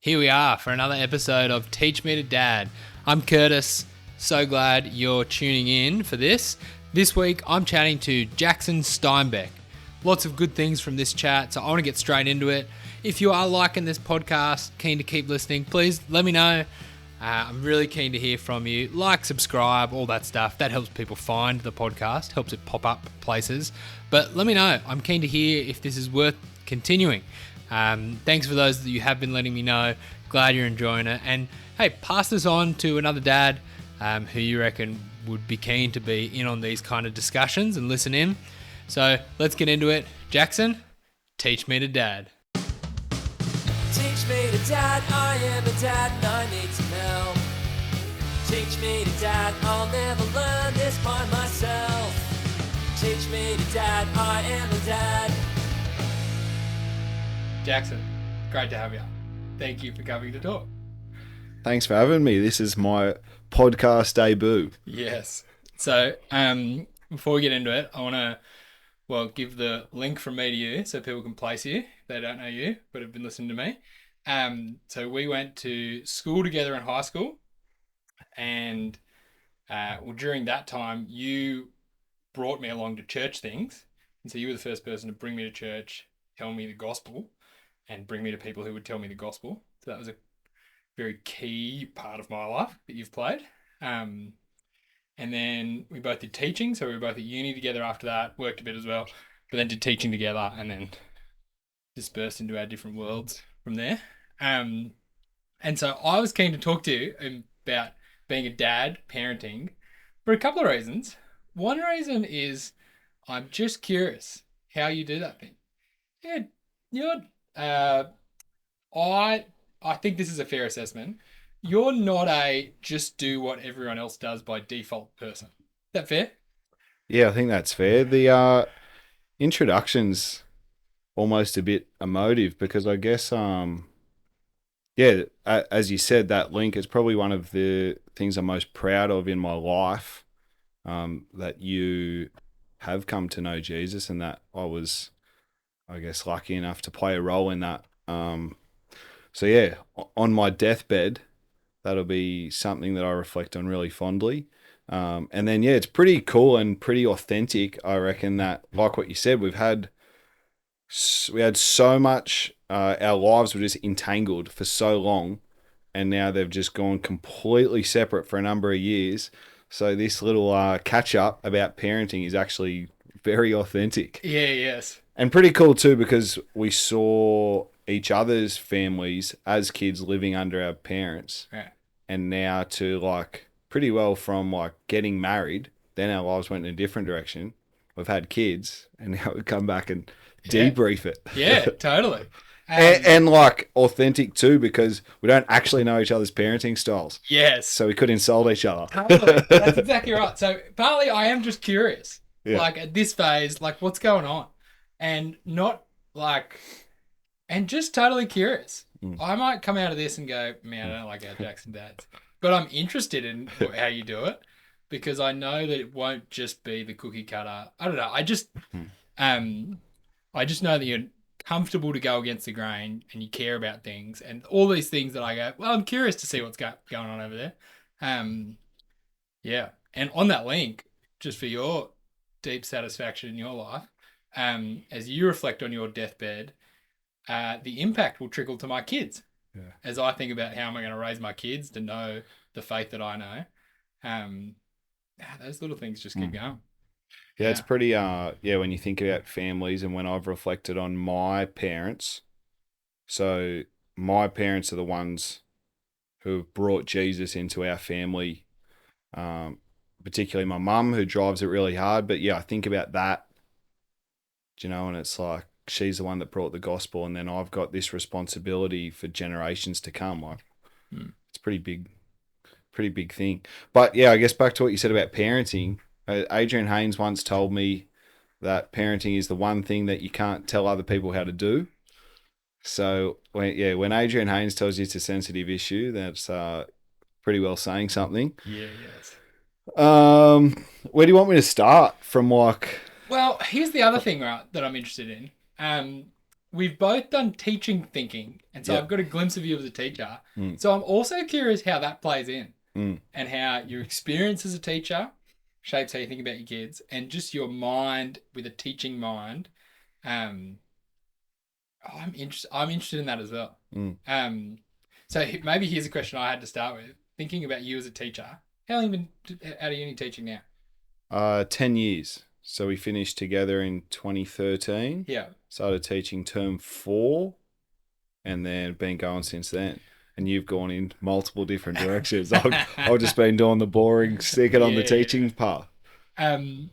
Here we are for another episode of Teach Me to Dad. I'm Kurtis. So glad you're tuning in for this. This week, I'm chatting to Jackson Steinbeck. Lots of good things from this chat, so I want to get straight into it. If you are liking this podcast, keen to keep listening, please let me know. I'm really keen to hear from you. Like, subscribe, all that stuff. That helps people find the podcast, helps it pop up places. But let me know. I'm keen to hear if this is worth continuing. Thanks for those that you have been letting me know. Glad you're enjoying it. And hey, pass this on to another dad who you reckon would be keen to be in on these kind of discussions and listen in. So let's get into it. Jackson, teach me to dad. Teach me to dad, I am a dad and I need some help. Teach me to dad, I'll never learn this by myself. Teach me to dad, I am a dad. Jackson, great to have you. Thank you for coming to talk. Thanks for having me. This is my podcast debut. Yes. So before we get into it, I want to give the link from me to you so people can place you if they don't know you but have been listening to me. So we went to school together in high school, and during that time you brought me along to church things, and so you were the first person to bring me to church, tell me the gospel, and bring me to people who would tell me the gospel. So that was a very key part of my life that you've played. And then we both did teaching, so we were both at uni together after that, worked a bit as well, but then did teaching together and then dispersed into our different worlds from there. And so I was keen to talk to you about being a dad, parenting, for a couple of reasons. One reason is I'm just curious how you do that thing. I think this is a fair assessment. You're not a just do what everyone else does by default person. Is that fair? Yeah, I think that's fair. The introduction's almost a bit emotive because I guess, as you said, that link is probably one of the things I'm most proud of in my life, that you have come to know Jesus and that I was, I guess, lucky enough to play a role in that. So yeah, on my deathbed, that'll be something that I reflect on really fondly. And then, yeah, it's pretty cool and pretty authentic. I reckon that, like what you said, we had so much, our lives were just entangled for so long, and now they've just gone completely separate for a number of years. So this little catch up about parenting is actually very authentic. Yeah, yes. And pretty cool too, because we saw each other's families as kids living under our parents. Yeah. And now to like pretty well from like getting married, then our lives went in a different direction. We've had kids and now we come back and debrief it. Yeah, totally. And like authentic too, because we don't actually know each other's parenting styles. Yes. So we could insult each other. Totally. That's exactly right. So partly I am just curious. Yeah. Like at this phase, like what's going on? And not like, and just totally curious. I might come out of this and go, man, I don't like our Jackson dads. But I'm interested in how you do it because I know that it won't just be the cookie cutter. I don't know. I just know that you're comfortable to go against the grain and you care about things and all these things that I go, well, I'm curious to see what's going on over there. Yeah. And on that link, just for your deep satisfaction in your life, as you reflect on your deathbed, the impact will trickle to my kids. Yeah. As I think about how am I going to raise my kids to know the faith that I know. Those little things just keep going. Yeah, it's pretty, when you think about families and when I've reflected on my parents. So my parents are the ones who have brought Jesus into our family, particularly my mum who drives it really hard. But yeah, I think about that, and it's like she's the one that brought the gospel, and then I've got this responsibility for generations to come. Like, it's pretty big thing. But yeah, I guess back to what you said about parenting. Adrian Haynes once told me that parenting is the one thing that you can't tell other people how to do. So when Adrian Haynes tells you it's a sensitive issue, that's pretty well saying something. Yeah, yes. Where do you want me to start from? Like, well, here's the other thing, right, that I'm interested in. we've both done teaching thinking, and so Yeah. I've got a glimpse of you as a teacher. Mm. So I'm also curious how that plays in Mm. and how your experience as a teacher shapes how you think about your kids, and just your mind with a teaching mind. Um, I'm interested. I'm interested in that as well. Mm. Um, so maybe here's a question I had to start with. Thinking about you as a teacher, how long have you been out of uni teaching now? 10 years. So we finished together in 2013. Yeah. Started teaching term 4, and then been going since then. And you've gone in multiple different directions. I've just been doing the boring, sticking on the Yeah. teaching path. Um,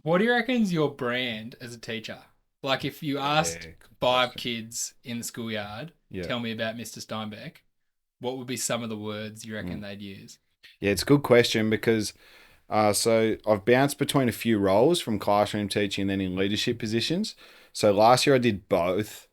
what do you reckon's your brand as a teacher? Like if you Yeah, asked good 5 question. kids in the schoolyard, Yeah. tell me about Mr. Steinbeck, what would be some of the words you reckon Mm. they'd use? Yeah, it's a good question because so I've bounced between a few roles from classroom teaching and then in leadership positions. So last year I did both,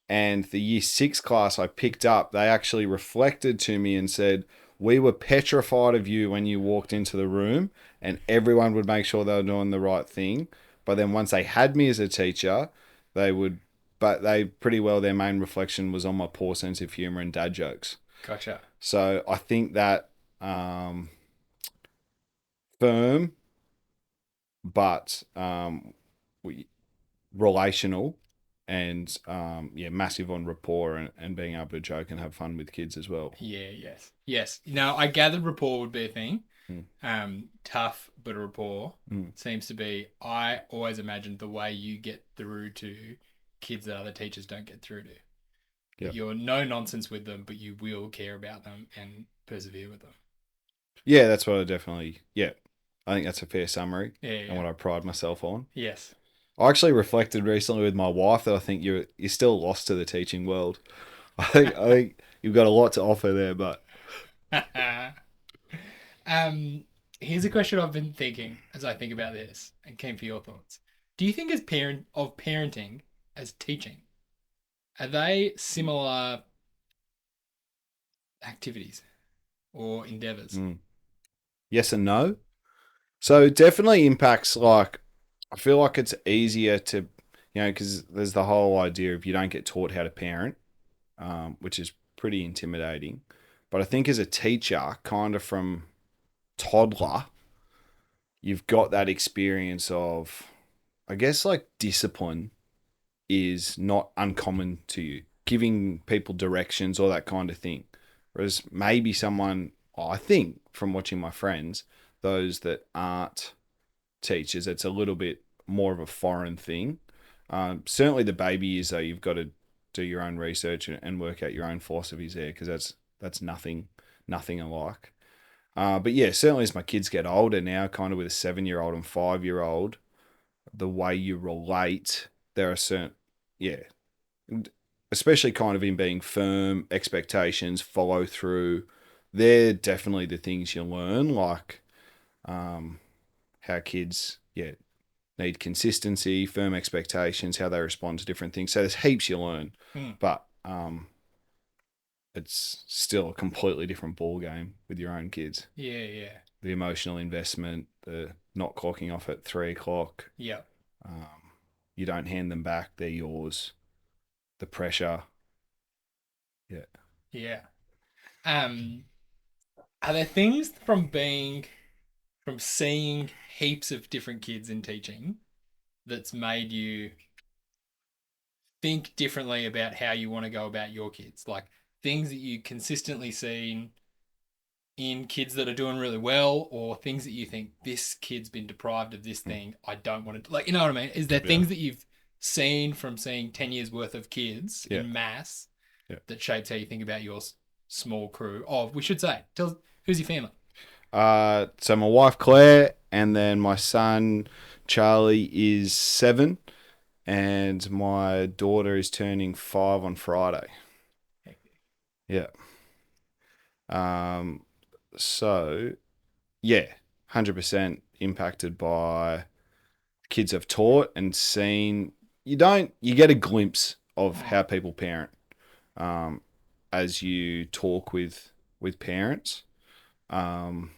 and the year 6 class I picked up, they actually reflected to me and said, "We were petrified of you when you walked into the room, and everyone would make sure they were doing the right thing. But then once they had me as a teacher, they would, but they pretty well, their main reflection was on my poor sense of humor and dad jokes." Gotcha. So I think that um, firm, but we, relational, and yeah, massive on rapport and being able to joke and have fun with kids as well. Yeah, yes. Yes. Now, I gathered rapport would be a thing. Mm. Tough, but a rapport Mm. seems to be, I always imagined the way you get through to kids that other teachers don't get through to. Yeah. You're no nonsense with them, but you will care about them and persevere with them. Yeah, that's what I definitely, yeah, I think that's a fair summary Yeah, and yeah. what I pride myself on. Yes. I actually reflected recently with my wife that I think you're still lost to the teaching world. I think you've got a lot to offer there, but um, here's a question I've been thinking as I think about this and came for your thoughts. Do you think as parenting as teaching, are they similar activities or endeavors? mm, yes and no. So it definitely impacts, like, I feel like it's easier to, because there's the whole idea of you don't get taught how to parent, which is pretty intimidating. But I think as a teacher, kind of from toddler, you've got that experience of, I guess, like discipline is not uncommon to you, giving people directions, all that kind of thing. Whereas maybe someone, I think from watching my friends, those that aren't teachers, it's a little bit more of a foreign thing. Certainly the baby is, though, you've got to do your own research and work out your own philosophies there, because that's nothing alike. But yeah, certainly as my kids get older now, kind of with a 7-year-old and 5-year-old, the way you relate, there are certain, yeah, especially kind of in being firm, expectations, follow through. They're definitely the things you learn, like how kids, yeah, need consistency, firm expectations, how they respond to different things. So there's heaps you learn, Hmm. but it's still a completely different ball game with your own kids. Yeah, yeah. The emotional investment, the not clocking off at 3 o'clock. Yeah. Um, you don't hand them back; they're yours. The pressure, yeah. Yeah. Um, are there things from seeing heaps of different kids in teaching that's made you think differently about how you want to go about your kids? Like things that you consistently seen in kids that are doing really well, or things that you think this kid's been deprived of this thing. I don't want to, like, you know what I mean? Is there Yeah. things that you've seen from seeing 10 years worth of kids Yeah. in mass Yeah. that shapes how you think about your small crew? Oh, we should say, tell who's your family? So my wife Claire, and then my son Charlie is 7, and my daughter is turning 5 on Friday. Yeah. So yeah, 100% impacted by kids I've taught and seen. You get a glimpse of how people parent, um, as you talk with parents. Um,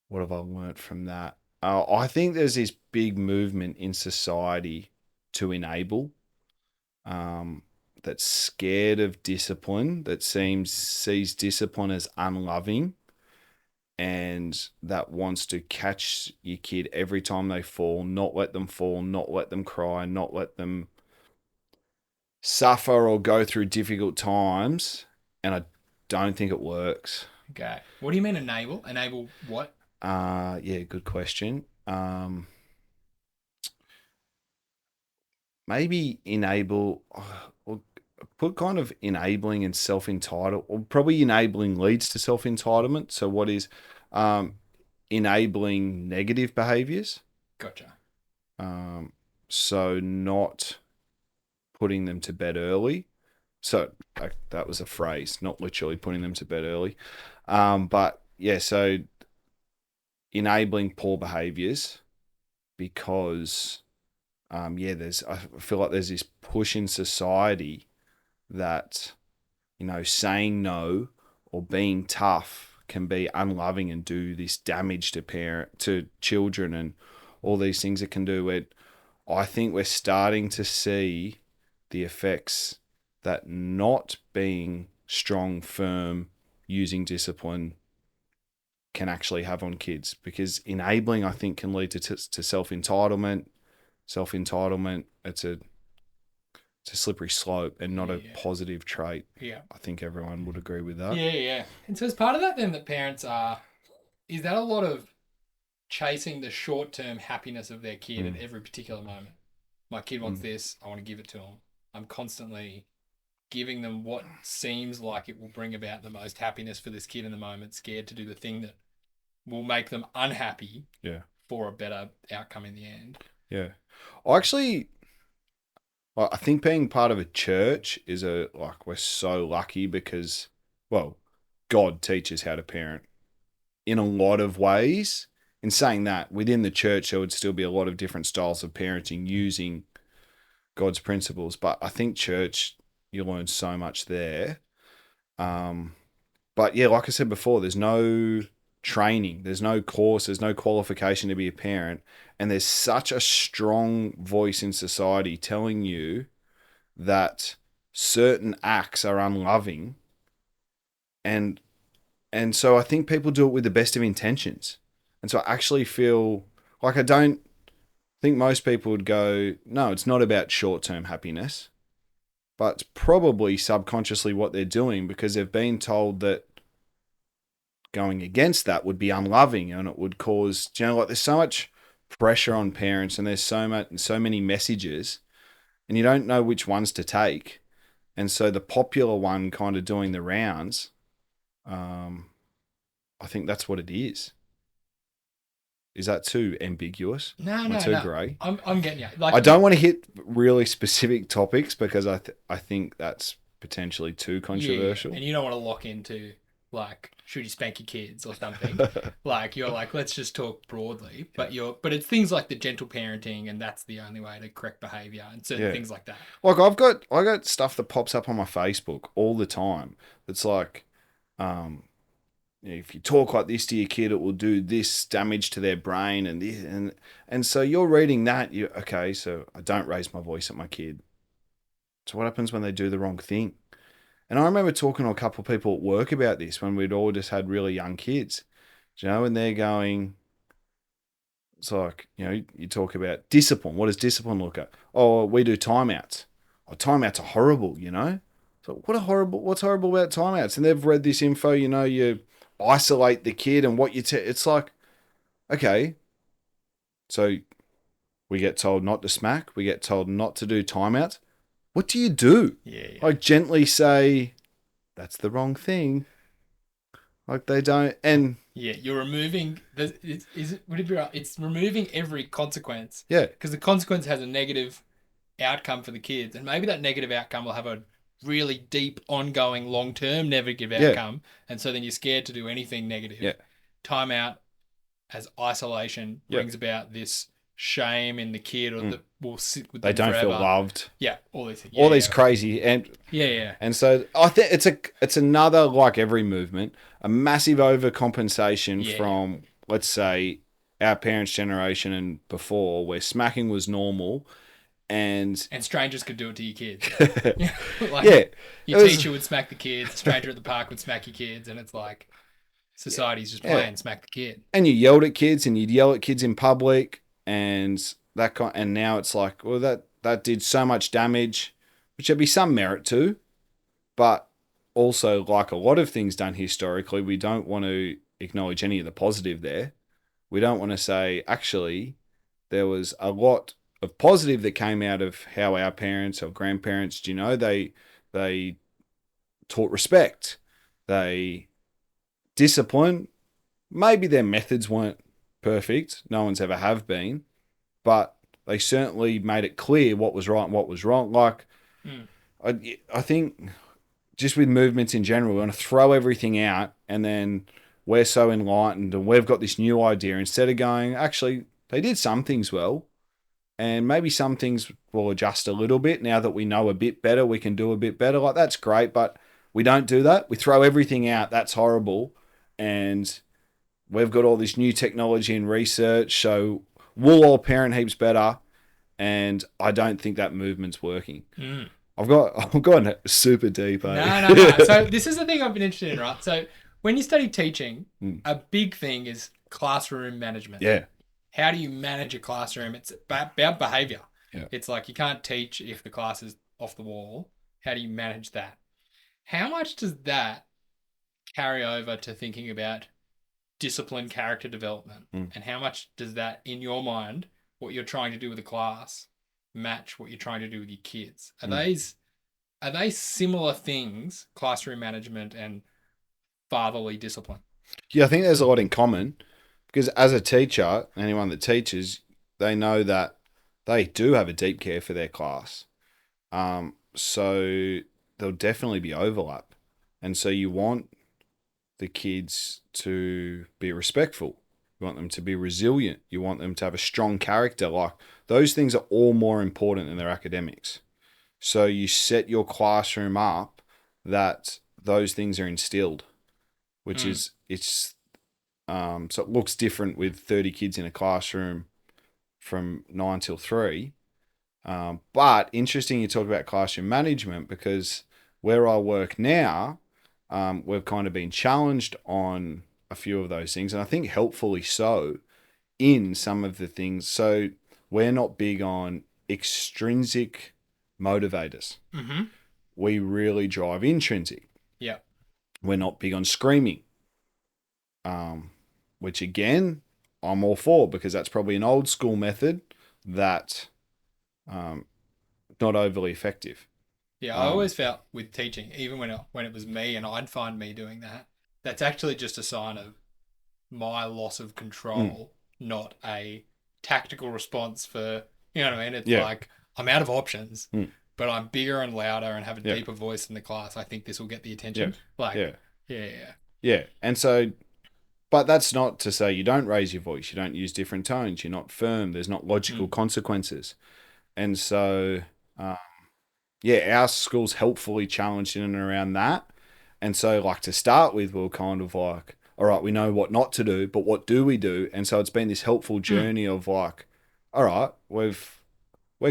what have I learnt from that? I think there's this big movement in society to enable. that's scared of discipline, that sees discipline as unloving, and that wants to catch your kid every time they fall, not let them cry, not let them suffer or go through difficult times. And I don't think it works. Okay. What do you mean enable? Enable what? Yeah, good question. Maybe enable, or put kind of enabling and self entitled, or probably enabling leads to self entitlement. So, what is enabling negative behaviors? Gotcha. So, not putting them to bed early. So, that was a phrase, not literally putting them to bed early. But yeah, so enabling poor behaviors because I feel like there's this push in society that, saying no or being tough can be unloving and do this damage to children and all these things it can do. I think we're starting to see the effects that not being strong, firm, using discipline can actually have on kids, because enabling, I think, can lead to self-entitlement. Self-entitlement, it's a slippery slope and not a Yeah. positive trait. Yeah. I think everyone would agree with that. Yeah. And so as part of that then that parents are, is that a lot of chasing the short-term happiness of their kid at every particular moment? My kid wants this, I want to give it to them. I'm constantly giving them what seems like it will bring about the most happiness for this kid in the moment, scared to do the thing that will make them unhappy Yeah. for a better outcome in the end. Yeah. I think being part of a church we're so lucky because, well, God teaches how to parent in a lot of ways. In saying that, within the church, there would still be a lot of different styles of parenting using God's principles. But I think church, you learn so much there. But yeah, like I said before, there's no training, there's no course, there's no qualification to be a parent. And there's such a strong voice in society telling you that certain acts are unloving. And so I think people do it with the best of intentions. And so I actually feel like I don't think most people would go, no, it's not about short-term happiness. But it's probably subconsciously what they're doing because they've been told that going against that would be unloving and it would cause, like there's so much pressure on parents and there's so many messages and you don't know which ones to take. And so the popular one kind of doing the rounds, I think that's what it is. Is that too ambiguous? No, Too grey? I'm getting you. Like, I don't want to hit really specific topics because I think that's potentially too controversial. Yeah, and you don't want to lock into like, should you spank your kids or something? Like you're like, let's just talk broadly. But it's things like the gentle parenting, and that's the only way to correct behaviour and certain things like that. Like I got stuff that pops up on my Facebook all the time. That's like, if you talk like this to your kid, it will do this damage to their brain and this, and so you're reading that. Okay, so I don't raise my voice at my kid. So what happens when they do the wrong thing? And I remember talking to a couple of people at work about this when we'd all just had really young kids, and they're going, it's like, you talk about discipline. What does discipline look at? Oh, we do timeouts. Oh, timeouts are horrible, So what's horrible about timeouts? And they've read this info, you isolate the kid and what it's like, okay, so we get told not to smack. We get told not to do timeouts. What do you do? Yeah. Like gently say, that's the wrong thing. Like they don't, and yeah, you're removing. Would it be right? It's removing every consequence. Yeah, because the consequence has a negative outcome for the kids, and maybe that negative outcome will have a really deep, ongoing, long-term negative outcome, and so then you're scared to do anything negative. Yeah. Timeout as isolation brings about this shame in the kid, or that will sit with them they don't forever. feel loved. Yeah, all these things. All these crazy and And so I think it's another, like every movement, a massive overcompensation from let's say our parents' generation and before, where smacking was normal, And strangers could do it to your kids. Like, yeah, your teacher would smack the kids, a stranger at the park would smack your kids, and it's like society's just playing smack the kid. And you yelled at kids, and you'd yell at kids in public, and and now it's like, well, that did so much damage, which there'd be some merit to, but also, like a lot of things done historically, we don't want to acknowledge any of the positive there. We don't want to say, actually, there was a lot of positive that came out of how our parents or grandparents, they taught respect, they discipline. Maybe their methods weren't perfect. No one's ever have been, but they certainly made it clear what was right and what was wrong. Like, I think just with movements in general, we want to throw everything out, and then we're so enlightened and we've got this new idea, instead of going, actually, they did some things well, and maybe some things will adjust a little bit. Now that we know a bit better, we can do a bit better. Like, that's great, but we don't do that. We throw everything out. That's horrible. And we've got all this new technology and research, so we'll all parent heaps better. And I don't think that movement's working. I've gone super deep. No. So this is the thing I've been interested in, right? So when you study teaching, a big thing is classroom management. Yeah. How do you manage a classroom? It's about behavior. Yeah. It's like you can't teach if the class is off the wall. How do you manage that? How much does that carry over to thinking about discipline, character development? And how much does that, in your mind, what you're trying to do with a class, match what you're trying to do with your kids? Are they similar things, classroom management and fatherly discipline? Yeah, I think there's a lot in common, because as a teacher, anyone that teaches, they know that they do have a deep care for their class. So there'll definitely be overlap. And so you want the kids to be respectful. You want them to be resilient. You want them to have a strong character. Like, those things are all more important than their academics. So you set your classroom up that those things are instilled, which is, so it looks different with 30 kids in a classroom from 9 till 3. But interesting you talk about classroom management, because where I work now, we've kind of been challenged on a few of those things, and I think helpfully so in some of the things. So we're not big on extrinsic motivators. We really drive intrinsic. Yeah. We're not big on screaming, which again, I'm all for, because that's probably an old school method that not overly effective. Yeah, I always felt with teaching, even when it was me and I'd find me doing that, that's actually just a sign of my loss of control, not a tactical response for, you know what I mean? It's like, I'm out of options, but I'm bigger and louder and have a deeper voice in the class. I think this will get the attention. Yeah. And so, but that's not to say you don't raise your voice, you don't use different tones, you're not firm, there's not logical consequences. And so, our school's helpfully challenged in and around that. And so, like, to start with, we're kind of like, all right, we know what not to do, but what do we do? And so it's been this helpful journey of like, all right, we're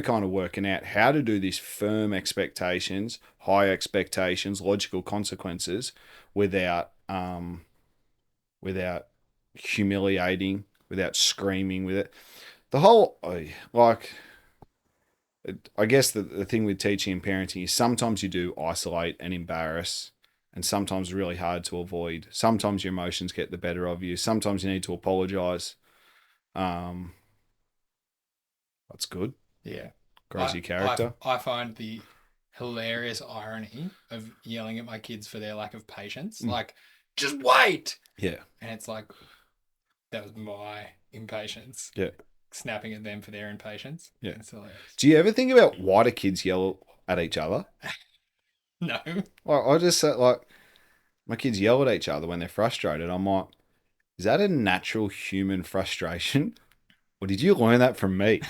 kind of working out how to do these firm expectations, high expectations, logical consequences without humiliating, without screaming with it. The whole, like, I guess the thing with teaching and parenting is sometimes you do isolate and embarrass, and sometimes it's really hard to avoid. Sometimes your emotions get the better of you. Sometimes you need to apologize. That's good. Yeah. Grows your character. I find the hilarious irony of yelling at my kids for their lack of patience. Like, just wait. Yeah. And it's like, that was my impatience. Yeah. Snapping at them for their impatience. Yeah. It's hilarious. Do you ever think about why do kids yell at each other? No. Like, I just said, like, my kids yell at each other when they're frustrated. I'm like, is that a natural human frustration? Or did you learn that from me?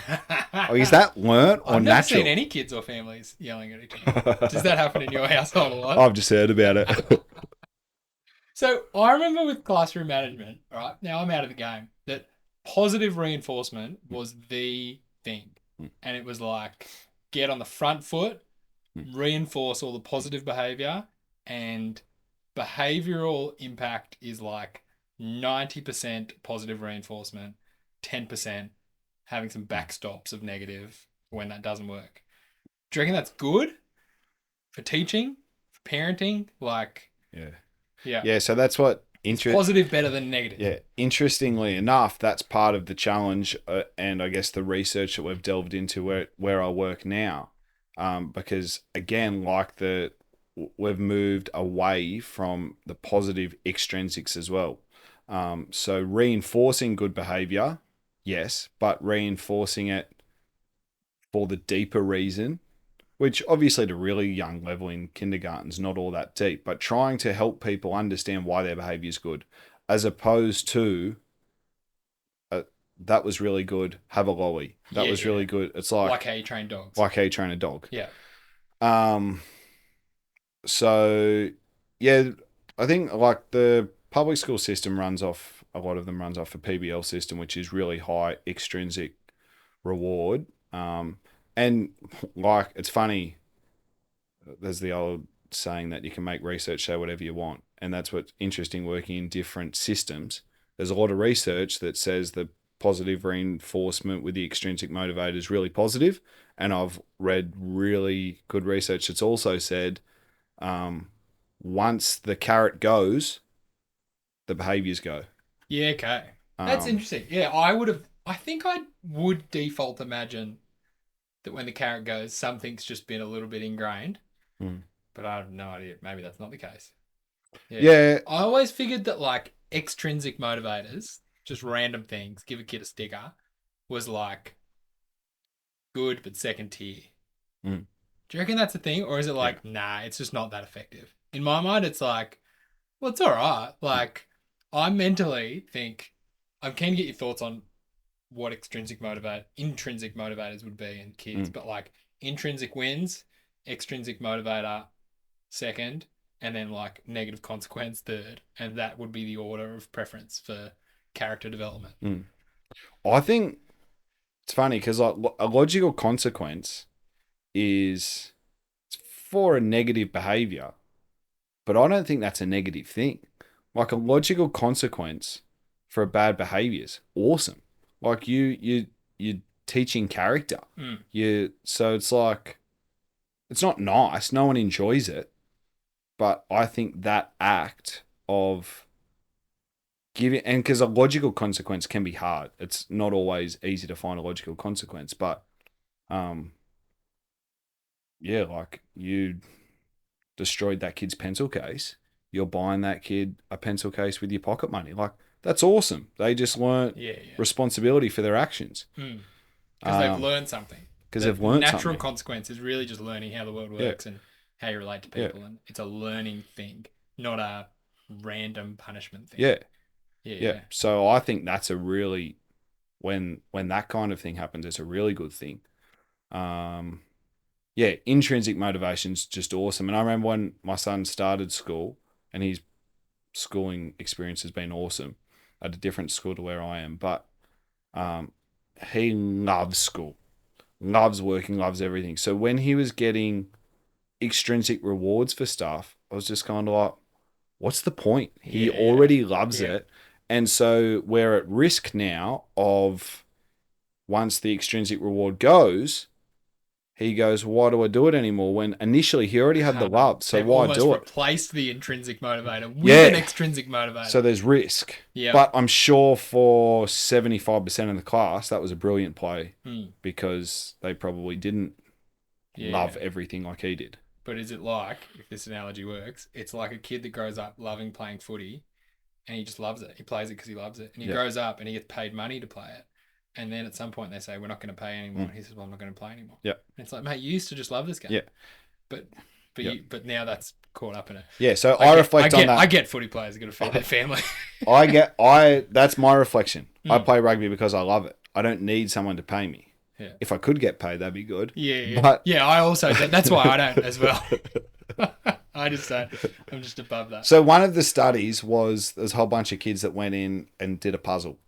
Or is that learnt or I've never natural? seen any kids or families yelling at each other. Does that happen in your household a lot? I've just heard about it. So I remember with classroom management, right? Now I'm out of the game, that positive reinforcement was the thing. and it was like get on the front foot, reinforce all the positive behavior, and behavioral impact is like 90% positive reinforcement, 10% having some backstops of negative when that doesn't work. Do you reckon that's good for teaching, for parenting? Like, Yeah. yeah. Yeah, so that's what Positive better than negative. Yeah, interestingly enough, that's part of the challenge, and I guess the research that we've delved into where I work now, because again, we've moved away from the positive extrinsics as well. So reinforcing good behavior, yes, but reinforcing it for the deeper reason, which obviously at a really young level in kindergarten is not all that deep, but trying to help people understand why their behavior is good, as opposed to that was really good, have a lolly. That was really good. It's like how you train dogs. Like how you train a dog. Yeah. So yeah, I think like the public school system a lot of them runs off a PBL system, which is really high extrinsic reward. And like, it's funny, there's the old saying that you can make research say whatever you want. And that's what's interesting working in different systems. There's a lot of research that says the positive reinforcement with the extrinsic motivator is really positive. And I've read really good research that's also said once the carrot goes, the behaviors go. Yeah, okay. That's interesting. Yeah, I think I would default imagine that when the carrot goes, something's just been a little bit ingrained. But I have no idea. Maybe that's not the case. Yeah. I always figured that like extrinsic motivators, just random things, give a kid a sticker, was like good but second tier. Do you reckon that's a thing? Or is it like, nah, it's just not that effective? In my mind, it's like, well, it's all right. Like, I mentally think, I'm keen to get your thoughts on what intrinsic motivators would be in kids, but like intrinsic wins, extrinsic motivator second, and then like negative consequence third, and that would be the order of preference for character development. I think it's funny because like a logical consequence is for a negative behavior, but I don't think that's a negative thing. Like a logical consequence for a bad behavior is awesome. Like you're teaching character. So it's like, it's not nice. No one enjoys it. But I think that act of giving, and because a logical consequence can be hard. It's not always easy to find a logical consequence. But yeah, like you destroyed that kid's pencil case. You're buying that kid a pencil case with your pocket money. Like, that's awesome. They just learned responsibility for their actions. Because they've learned something. Because they've learned something. Natural consequence is really just learning how the world works and how you relate to people. And it's a learning thing, not a random punishment thing. Yeah. So I think that's a really, when that kind of thing happens, it's a really good thing. Intrinsic motivation's just awesome. And I remember when my son started school, and his schooling experience has been awesome at a different school to where I am, but he loves school, loves working, loves everything. So when he was getting extrinsic rewards for stuff, I was just kind of like, what's the point? He already loves it. And so we're at risk now of, once the extrinsic reward goes, he goes, why do I do it anymore? When initially he already had the love, so why do it? Almost replaced the intrinsic motivator with an extrinsic motivator. So there's risk. Yeah. But I'm sure for 75% of the class, that was a brilliant play because they probably didn't love everything like he did. But is it like, if this analogy works, it's like a kid that grows up loving playing footy and he just loves it. He plays it because he loves it. And he grows up and he gets paid money to play it. And then at some point they say, we're not going to pay anymore. And he says, well, I'm not going to play anymore. Yeah. And it's like, mate, you used to just love this game. Yeah. But now that's caught up in it. Yeah. So I reflect on that. I get footy players are going to feed their family. That's my reflection. I play rugby because I love it. I don't need someone to pay me. Yeah. If I could get paid, that'd be good. Yeah. But I also, that's why I don't as well. I just don't. I'm just above that. So one of the studies was, there's a whole bunch of kids that went in and did a puzzle.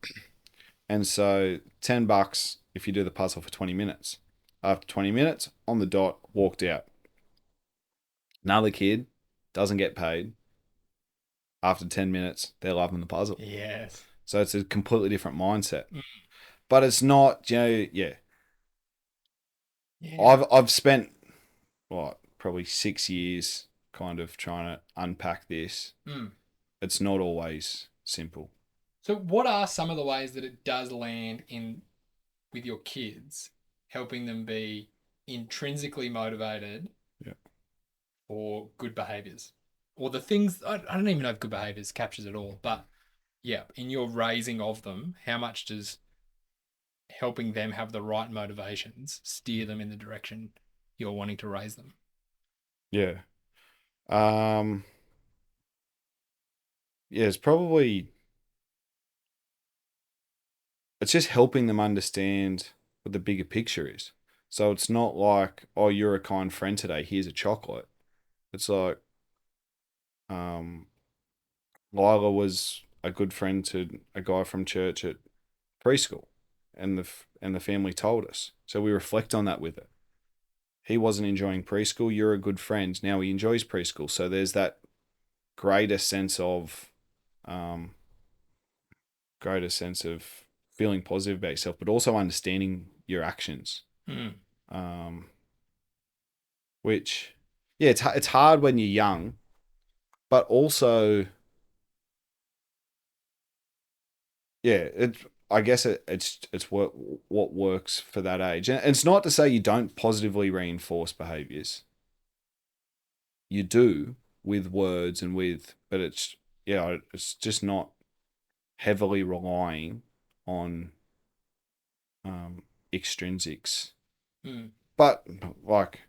And so $10 if you do the puzzle for 20 minutes. After 20 minutes, on the dot, walked out. Another kid doesn't get paid. After 10 minutes, they're loving the puzzle. Yes. So it's a completely different mindset. Mm. But it's not, yeah. Yeah. I've spent what, probably 6 years kind of trying to unpack this. Mm. It's not always simple. So what are some of the ways that it does land in with your kids, helping them be intrinsically motivated Yeah. for good behaviors? Or the things, I don't even know if good behaviors captures it all, but yeah, in your raising of them, how much does helping them have the right motivations steer them in the direction you're wanting to raise them? Yeah. Um, yeah, it's just helping them understand what the bigger picture is. So it's not like, oh, you're a kind friend today, here's a chocolate. It's like, um, Lila was a good friend to a guy from church at preschool, and the family told us. So we reflect on that with it. He wasn't enjoying preschool. You're a good friend. Now he enjoys preschool. So there's that greater sense of, um, greater sense of feeling positive about yourself, but also understanding your actions. Mm. Um, which, yeah, it's hard when you're young, but also, yeah, I guess it's what works for that age. And it's not to say you don't positively reinforce behaviors. You do with words and with, but it's just not heavily relying on extrinsics. Mm. But like,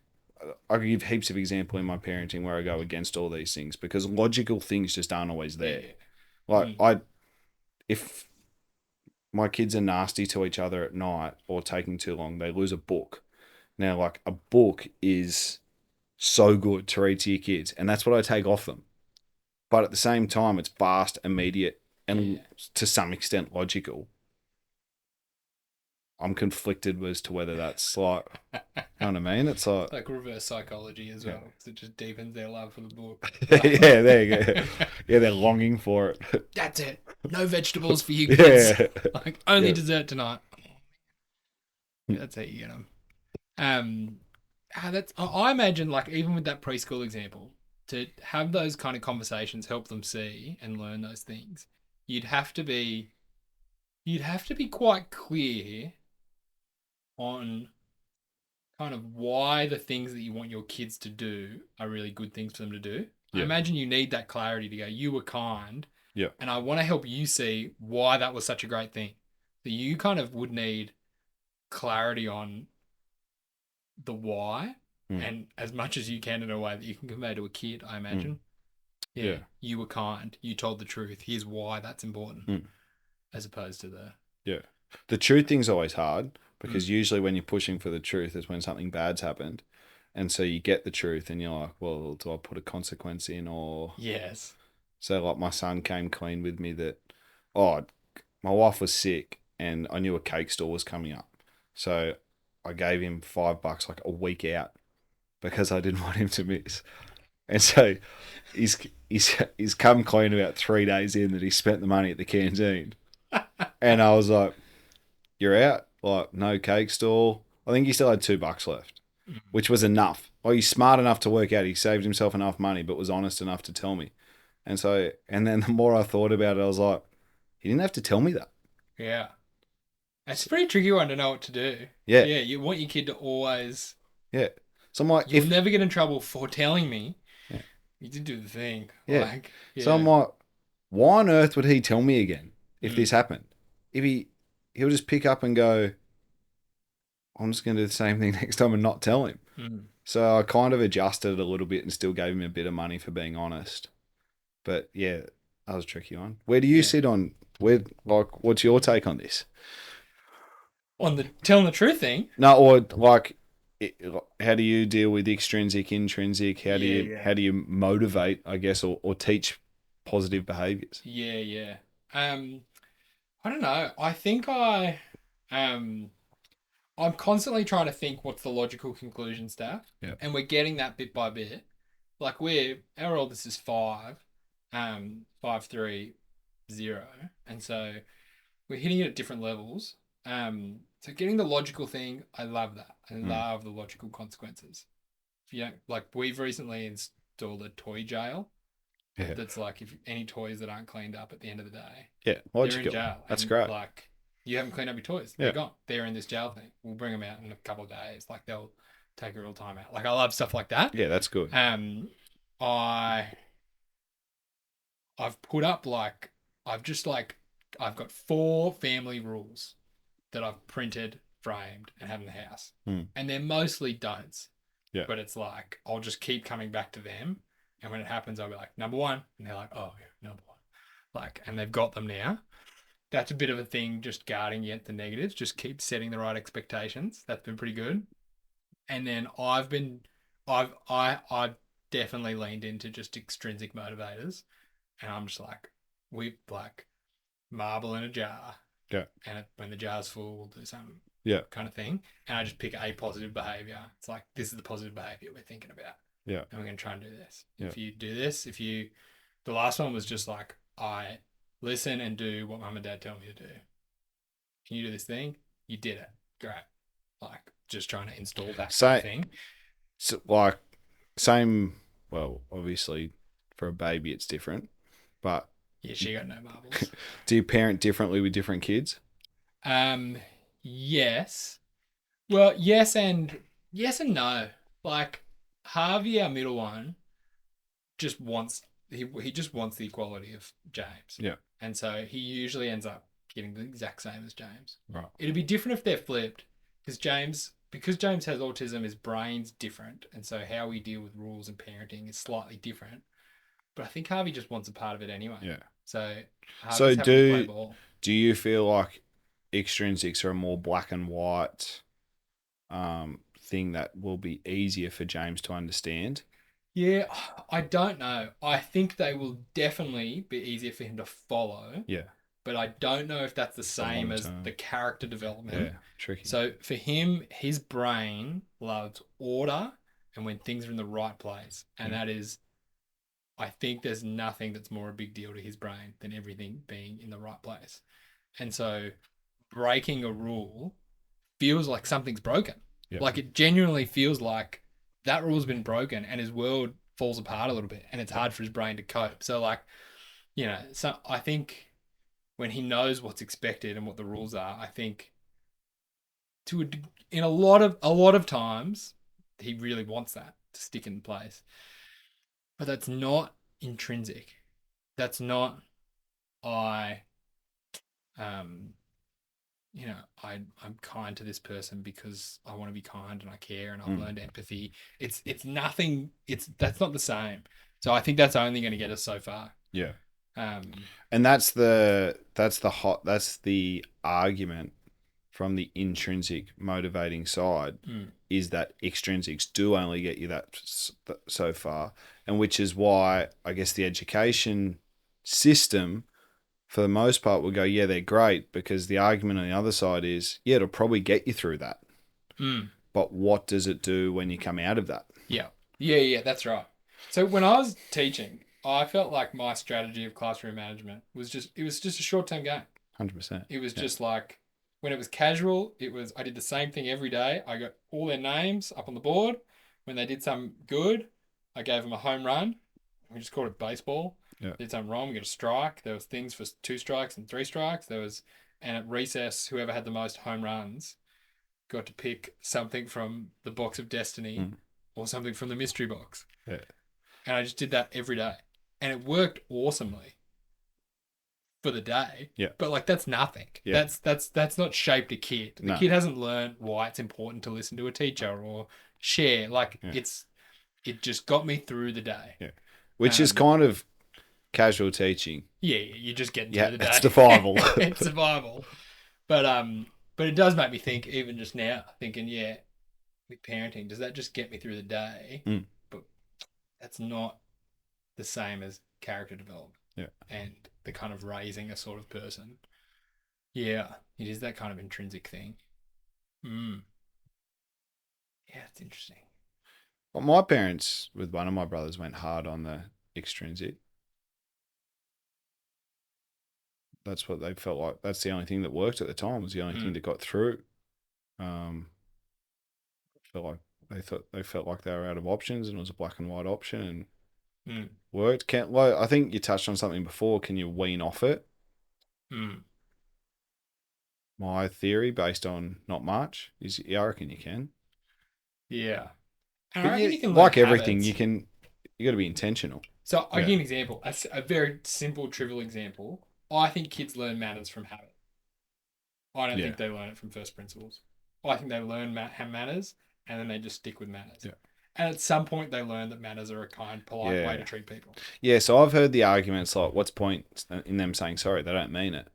I could give heaps of example in my parenting where I go against all these things because logical things just aren't always there. Yeah. Like Mm. if my kids are nasty to each other at night or taking too long, they lose a book. Now, like a book is so good to read to your kids, and that's what I take off them. But at the same time, it's fast, immediate, and Yeah. to some extent logical. I'm conflicted as to whether that's like, you know what I mean? It's like, Like reverse psychology as well, because it just deepens their love for the book. yeah, there you go. Yeah, they're longing for it. That's it. No vegetables for you kids. Yeah, Like only yeah, dessert tonight. That's how you get them. That's I imagine like even with that preschool example, to have those kind of conversations help them see and learn those things. You'd have to be you'd have to be quite clear on kind of why the things that you want your kids to do are really good things for them to do. I yeah, imagine you need that clarity to go, you were kind, yeah, and I want to help you see why that was such a great thing. So you kind of would need clarity on the why, mm, and as much as you can in a way that you can convey to a kid, I mm, imagine. Yeah, yeah, you were kind. You told the truth. Here's why that's important, mm, as opposed to the yeah. The truth thing's always hard mm, because usually when you're pushing for the truth is when something bad's happened. And so you get the truth and you're like, well, do I put a consequence in or yes, so like my son came clean with me that, oh, my wife was sick and I knew a cake store was coming up. So I gave him $5 like a week out because I didn't want him to miss. And so he's he's come clean about 3 days in that he spent the money at the canteen. And I was like, you're out. Like, no cake store. I think he still had $2 left, which was enough. Well, he's smart enough to work out. He saved himself enough money, but was honest enough to tell me. And so, and then the more I thought about it, I was like, he didn't have to tell me that. yeah. It's a So, pretty tricky one to know what to do. yeah, Yeah, you want your kid to always. yeah. So I'm like, You'll never get in trouble for telling me yeah, you did do the thing. yeah. Like, So I'm yeah. like, why on earth would he tell me again if Mm, this happened? If he'll just pick up and go, I'm just going to do the same thing next time and not tell him. mm. So I kind of adjusted it a little bit and still gave him a bit of money for being honest. But yeah, that was a tricky one. Where do you Yeah. sit on what's your take on this? On the telling the truth thing. No, or like, how do you deal with extrinsic, intrinsic? How do Yeah, you yeah. how do you motivate, I guess, or teach positive behaviors? Yeah, yeah. I don't know. I think I um I'm constantly trying to think what's the logical conclusion, Steph. Yeah. And we're getting that bit by bit. Like our oldest is 5, 5, 3, 0. And so we're hitting it at different levels. So getting the logical thing, I love that. I love the logical consequences. If you don't, like, we've recently installed a toy jail. Yeah. That's like, if any toys that aren't cleaned up at the end of the day, Yeah. they're in Logical. jail. That's And, great. like, you haven't cleaned up your toys. Yeah. They're gone. They're in this jail thing. We'll bring them out in a couple of days. Like, they'll take a real time out. Like, I love stuff like that. Yeah, that's good. I I've put up like I've got 4 family rules that I've printed, framed, and have in the house. And they're mostly don'ts. Yeah. But it's like I'll just keep coming back to them. And when it happens, I'll be like, number 1. And they're like, oh yeah, number 1. Like, and they've got them now. That's a bit of a thing, just guarding against the negatives. Just keep setting the right expectations. That's been pretty good. And then I've definitely leaned into just extrinsic motivators. And I'm just like, we like marble in a jar. Yeah. And when the jar's full, we'll do something. Yeah. Kind of thing. And I just pick a positive behavior. It's like, this is the positive behavior we're thinking about. Yeah. And we're going to try and do this. Yeah. If you do this, the last one was just like, I listen and do what mum and dad tell me to do. Can you do this thing? You did it. Great. Like, just trying to install that thing. So, like, same, well, obviously for a baby it's different, but yeah, she got no marbles. Do you parent differently with different kids? Yes. Well, yes and no. Like, Harvey, our middle one, just wants he just wants the equality of James. Yeah. And so he usually ends up getting the exact same as James. Right. It'd be different if they're flipped, because James has autism, his brain's different, and so how we deal with rules and parenting is slightly different. But I think Harvey just wants a part of it anyway. Yeah. So Harvey's happy to play ball. Do you feel like extrinsics are a more black and white thing that will be easier for James to understand? Yeah, I don't know. I think they will definitely be easier for him to follow. Yeah. But I don't know if that's the same as the character development. Yeah, tricky. So for him, his brain loves order and when things are in the right place. And that is, I think there's nothing that's more a big deal to his brain than everything being in the right place. And so breaking a rule feels like something's broken. Yep. Like, it genuinely feels like that rule's been broken and his world falls apart a little bit and it's hard for his brain to cope. So, like, so I think when he knows what's expected and what the rules are, I think in a lot of times he really wants that to stick in place. But that's not intrinsic. That's not I'm kind to this person because I want to be kind and I care and I've learned empathy. It's nothing. That's not the same. So I think that's only going to get us so far. Yeah. And that's the argument from the intrinsic motivating side is that extrinsics do only get you that so far, and which is why I guess the education system for the most part will go, yeah, they're great, because the argument on the other side is, yeah, it'll probably get you through that. But what does it do when you come out of that? Yeah, that's right. So when I was teaching, I felt like my strategy of classroom management was just a short-term game. 100%. It was just like, when it was casual, I did the same thing every day. I got all their names up on the board. When they did something good, I gave them a home run. We just called it baseball. Yeah. Did something wrong, we got a strike. There was things for 2 strikes and 3 strikes. And at recess, whoever had the most home runs got to pick something from the box of destiny or something from the mystery box. Yeah. And I just did that every day. And it worked awesomely for the day. Yeah. But like, that's nothing. Yeah. That's not shaped a kid. The kid hasn't learned why it's important to listen to a teacher or share. Like, it just got me through the day. Yeah. Which is kind of casual teaching. Yeah, you're just getting through the day. It's survival. It's survival. But it does make me think, even just now, thinking, with parenting, does that just get me through the day? But that's not the same as character development. Yeah. And the kind of raising a sort of person. Yeah, it is that kind of intrinsic thing. Mm. Yeah, it's interesting. Well, my parents, with one of my brothers, went hard on the extrinsic. That's what they felt like. That's the only thing that worked at the time. Was the only thing that got through. Um, felt like they felt like they were out of options, and it was a black and white option, and Mm. worked. Can Like, I think you touched on something before. Can you wean off it? Mm. My theory, based on not much, is yeah, I reckon you can. Yeah. And I But reckon you, you can learn like everything, habits. you got to be intentional. So I'll give Yeah, you an example, a very simple, trivial example. I think kids learn manners from habit. I don't yeah, think they learn it from first principles. I think they learn manners and then they just stick with manners. yeah, And at some point, they learn that manners are a kind, polite way to yeah, treat people. yeah. So I've heard the arguments like, what's point in them saying sorry? They don't mean it.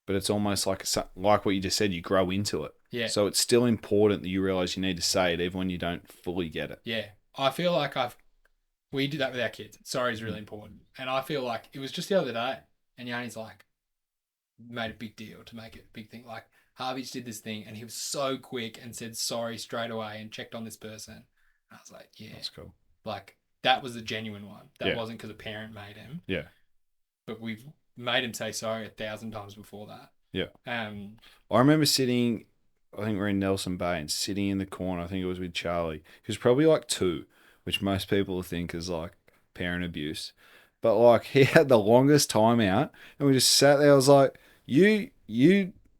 But it's almost like what you just said. You grow into it. Yeah. So it's still important that you realize you need to say it, even when you don't fully get it. Yeah. I feel like we do that with our kids. Sorry is really important. And I feel like it was just the other day, and Yanni's like, made a big deal to make it a big thing. Like, Harvey's did this thing, and he was so quick and said sorry straight away and checked on this person. And I was like, yeah. That's cool. Like, that was a genuine one. That Yeah. wasn't because a parent made him. Yeah. But we've made him say sorry 1,000 times before that. Yeah. Um, I remember sitting, I think we're in Nelson Bay, and sitting in the corner, I think it was with Charlie. He was probably like 2, which most people think is like parent abuse. But like, he had the longest time out, and we just sat there. I was like, you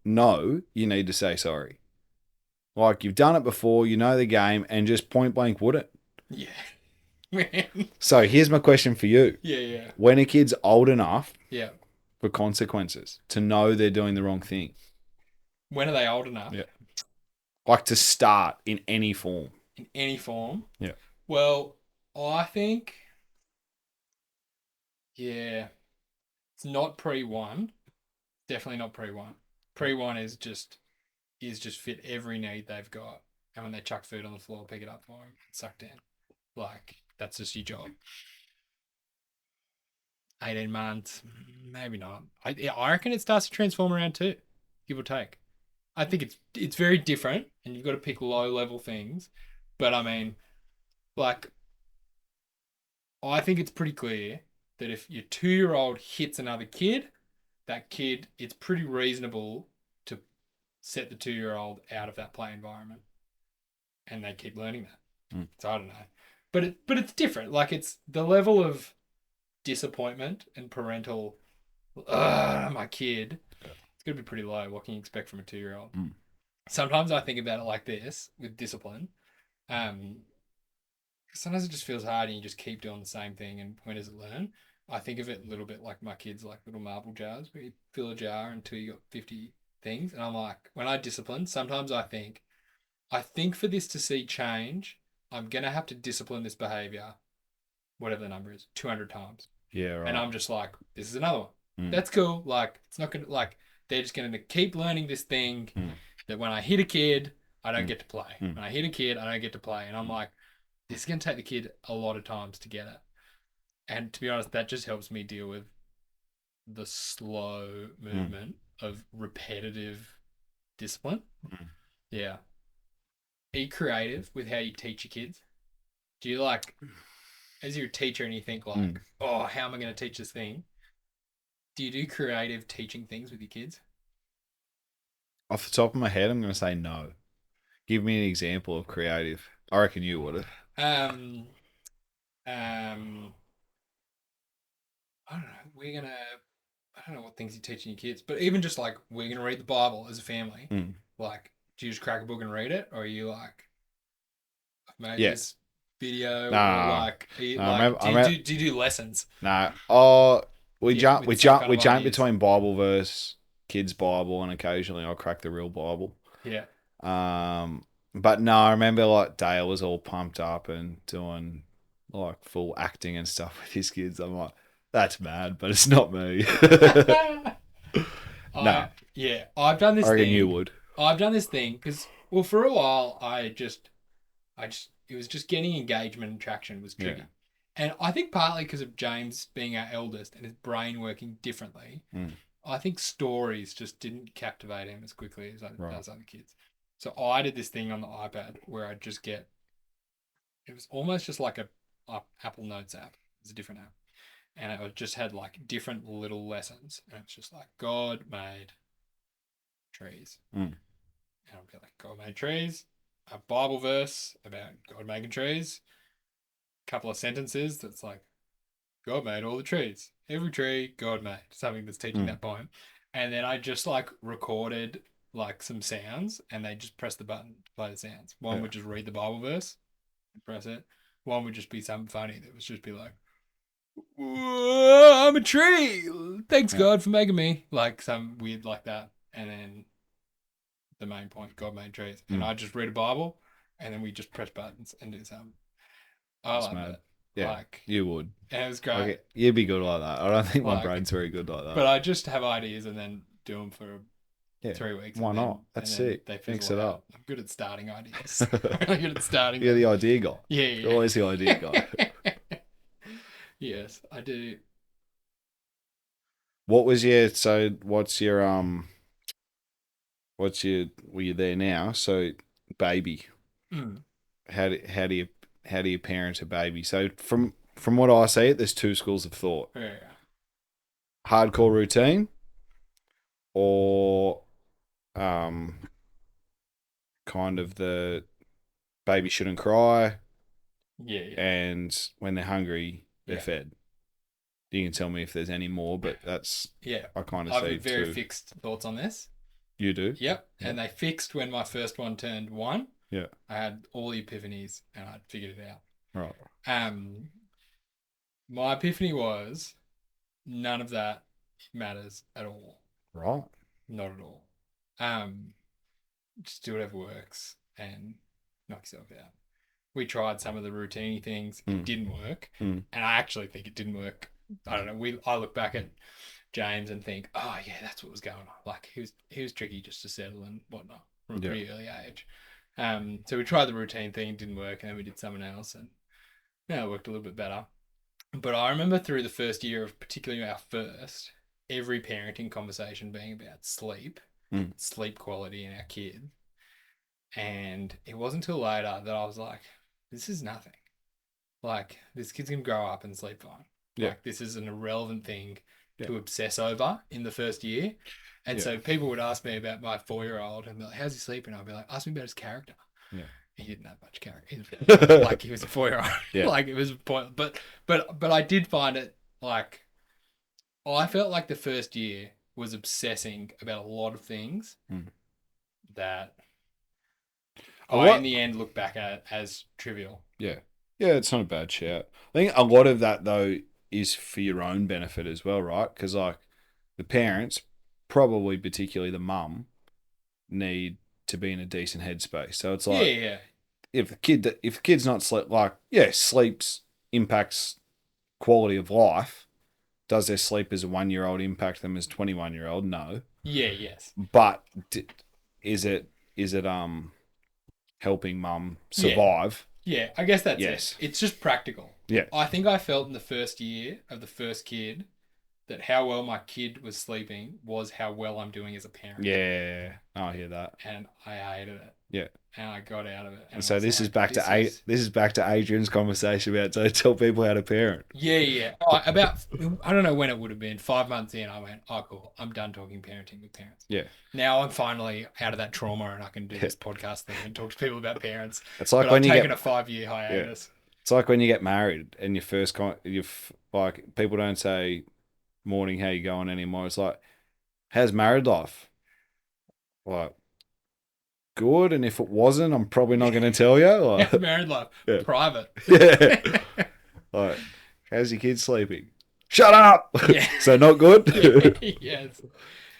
know you need to say sorry. Like, you've done it before, you know the game, and just point blank wouldn't. yeah. Man. So here's my question for you. Yeah. When a kid's old enough Yeah. for consequences, to know they're doing the wrong thing, When are they old enough? Yeah. like to start in any form. In any form? Yeah. Well, I think, yeah, it's not pre-1. Definitely not pre-1. Pre-1 is just fit every need they've got. And when they chuck food on the floor, pick it up for them, suck down. Like, that's just your job. 18 months, maybe not. I reckon it starts to transform around 2, give or take. I think it's very different, and you've got to pick low-level things. But, I mean, like, I think it's pretty clear that if your 2-year-old hits another kid, that kid, it's pretty reasonable to set the 2-year-old out of that play environment, and they keep learning that. Mm. So I don't know, but it's different. Like, it's the level of disappointment and parental, my kid, it's gonna be pretty low. What can you expect from a 2-year-old? Mm. Sometimes I think about it like this with discipline. Sometimes it just feels hard and you just keep doing the same thing, and when does it learn? I think of it a little bit like my kids, like little marble jars where you fill a jar until you got 50 things. And I'm like, when I discipline, sometimes I think for this to see change, I'm going to have to discipline this behavior, whatever the number is, 200 times. Yeah, right. And I'm just like, this is another one. Mm. That's cool. Like, it's not going to, like, they're just going to keep learning this thing that when I hit a kid, I don't get to play. When I hit a kid, I don't get to play. And I'm like, this is going to take the kid a lot of times to get it. And to be honest, that just helps me deal with the slow movement of repetitive discipline. Yeah. Are you creative with how you teach your kids? Do you like, as you're a teacher and you think like, oh, how am I going to teach this thing? Do you do creative teaching things with your kids? Off the top of my head, I'm going to say no. Give me an example of creative. I reckon you would have. I don't know. I don't know what things you're teaching your kids, but even just like, we're going to read the Bible as a family. Like, do you just crack a book and read it? Or are you like, I've made this video? Or like, do you do lessons? No. Oh, we Yeah, jump with some kind of ideas. between Bible verse, kids' Bible, and occasionally I'll crack the real Bible. Yeah. But no, I remember like Dale was all pumped up and doing like full acting and stuff with his kids. I'm like, that's mad, but it's not me. No. Yeah, I've done this I reckon thing. you would. I've done this thing because, well, for a while, it was just getting engagement and traction was tricky. Yeah. And I think partly because of James being our eldest and his brain working differently, I think stories just didn't captivate him as quickly as other kids. So I did this thing on the iPad where I'd just get. It was almost just like a Apple Notes app. It's a different app, and it just had like different little lessons, and it's just like God made trees, Mm. and I'll be like God made trees, a Bible verse about God making trees, a couple of sentences that's like God made all the trees. Every tree God made. Something that's teaching that poem. And then I just like recorded like some sounds and they just press the button to play the sounds. One would just read the Bible verse and press it. One would just be something funny that was just be like, "Whoa, I'm a tree. Thanks God for making me." Like some weird like that. And then the main point, God made trees. And I just read a Bible and then we just press buttons and do something. I That's love mad. it. Yeah, Like, you would. and it was great. Okay, you'd be good like that. I don't think my Like, brain's very good like that. but I just have ideas and then do them for yeah, 3 weeks. why and then, not? That's and then sick. They Mix fizzle it out. up. I'm good at starting ideas. really good at starting. You're the them. idea guy. Yeah, You're always the idea guy. Yes, I do. What was your so? What's your What's your? Well, you're there now. So, baby, Mm. how do you parent a baby? So from what I see, there's two schools of thought: Yeah. hardcore routine, or um, kind of the baby shouldn't cry, Yeah. and when they're hungry, they're Yeah. fed. You can tell me if there's any more, but that's Yeah. I kind of I've say got very two. fixed thoughts on this. You do? Yep. And they fixed when my first one turned 1. Yeah. I had all the epiphanies and I'd figured it out. Right. My epiphany was none of that matters at all. Right. Not at all. Just do whatever works and knock yourself out. We tried some of the routine things. It didn't work. And I actually think it didn't work. I don't know. I look back at James and think, oh yeah, that's what was going on. Like he was tricky just to settle and whatnot from a pretty early age. So we tried the routine thing, didn't work, and then we did something else, and now it worked a little bit better. But I remember through the first year of particularly our first, every parenting conversation being about sleep, sleep quality in our kid. And it wasn't until later that I was like, this is nothing. Like, this kid's going to grow up and sleep fine. Yeah. Like, this is an irrelevant thing to obsess over in the first year. And so people would ask me about my 4-year-old and be like, how's he sleeping? I'd be like, ask me about his character. Yeah. He didn't have much character. Like, he was a 4-year-old. Yeah. Like, it was a point. But I did find it, like, I felt like the first year was obsessing about a lot of things that I, in the end, look back at as trivial. Yeah. Yeah, it's not a bad shout. I think a lot of that, though, is for your own benefit as well, right? Because, like, the parents, probably particularly the mum, need to be in a decent headspace. So it's like, if the kid's not sleeps impacts quality of life. Does their sleep as a 1-year-old impact them as 21-year-old? No. Yeah, yes. But is it helping mum survive? Yeah, I guess that's it. It's just practical. Yeah. I think I felt in the first year of the first kid that how well my kid was sleeping was how well I'm doing as a parent. Yeah, I hear that. And I hated it. Yeah. And I got out of it. And so this is back to Adrian's conversation about to tell people how to parent. Yeah. I don't know when it would have been, 5 months in, I went, oh cool, I'm done talking parenting with parents. Yeah. Now I'm finally out of that trauma and I can do this podcast thing and talk to people about parents. It's like but when I've you taken get a 5-year hiatus. Yeah. It's like when you get married and like people don't say morning, how you going anymore. It's like, how's married life? Like, good, and if it wasn't, I'm probably not going to tell you. Like, married life, private. Yeah. Like, how's your kid sleeping? Shut up. Yeah. So not good. Yes.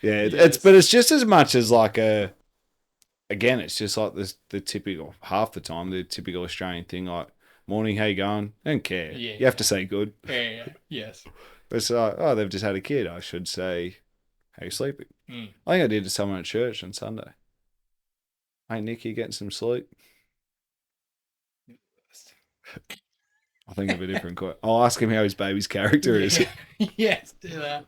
Yeah. Yes. It's just as much as like again, it's just like the typical, half the time, the typical Australian thing, like, morning, how you going? Don't care. Yeah. You have to say good. Yeah. Yes. But it's like, oh, they've just had a kid. I should say, how you sleeping? I think I did to someone at church on Sunday. Hey, Nick, you getting some sleep? I think it'll be different. I'll ask him how his baby's character is. Yes, do that.